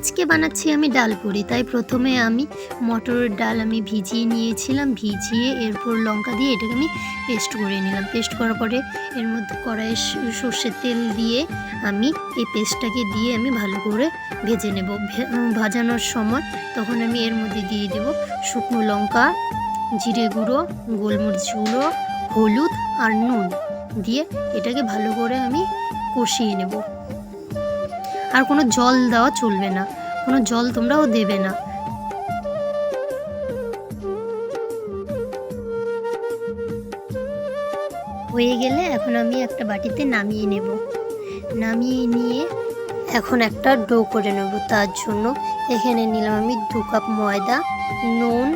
আজকে বানাচ্ছি আমি ডাল পুরি। তাই প্রথমে আমি মটরের ডাল আমি ভিজিয়ে নিয়েছিলাম, ভিজিয়ে এরপর লঙ্কা দিয়ে এটাকে আমি পেস্ট করে নিলাম। পেস্ট করার পরে এর মধ্যে কড়াইয়ে সর্ষের তেল দিয়ে আমি এই পেস্টটাকে দিয়ে আমি ভালো করে ভেজে নেব। ভাজানোর সময় তখন আমি এর মধ্যে দিয়ে দেব শুকনো লঙ্কা, জিরে গুঁড়ো, গোলমরিচ গুঁড়ো, হলুদ আর নুন দিয়ে এটাকে ভালো করে আমি কষিয়ে নেব। আর কোনো জল দেওয়া চলবে না, কোনো জল তোমরাও দেবে না। হয়ে গেলে এখন আমি একটা বাটিতে নামিয়ে নেব। নামিয়ে নিয়ে এখন একটা ডো করে নেব। তার জন্য এখানে নিলাম আমি 2 কাপ ময়দা, নুন,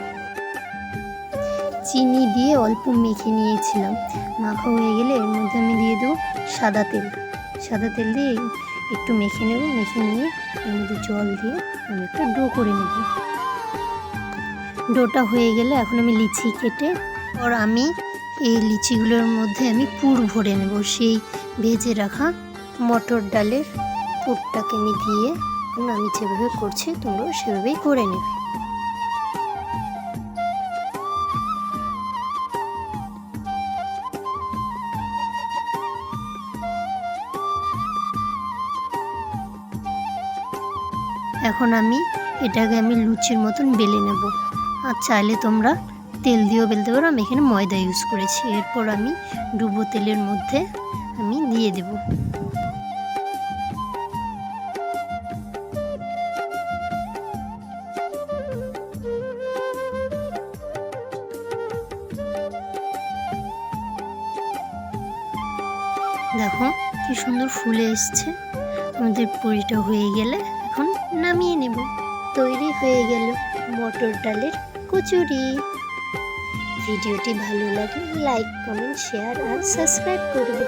চিনি দিয়ে অল্প মেখে নিয়েছিলাম। মাখা হয়ে গেলে এর মধ্যে আমি দিয়ে দেবো সাদা তেল। সাদা তেল দিয়ে একটু মেখে নেব। মেখে নিয়ে এর মধ্যে জল দিয়ে আমি একটা ডো করে নেব। ডোটা হয়ে গেলে এখন আমি লিচি কেটে আর আমি এই লিচিগুলোর মধ্যে আমি পুর ভরে নেব। সেই ভেজে রাখা মটর ডালের পুরটাকে আমি দিয়ে আমি যেভাবে করছি তোমরাও সেভাবেই করে নেবে। এখন আমি এটাকে আমি লুচির মতন বেলে নেব। আর চাইলে তোমরা তেল দিয়েও বেলতে পারো, আমি এখানে ময়দা ইউজ করেছি। এরপর আমি ডুবো তেলের মধ্যে আমি দিয়ে দেব। দেখো কি সুন্দর ফুলে এসছে। আমাদের পুরিটা হয়ে গেলে এখন নামিয়ে নেব। তৈরি হয়ে গেল মটর ডালের কচুরি। ভিডিওটি ভালো লাগলে লাইক, কমেন্ট, শেয়ার আর সাবস্ক্রাইব করবে।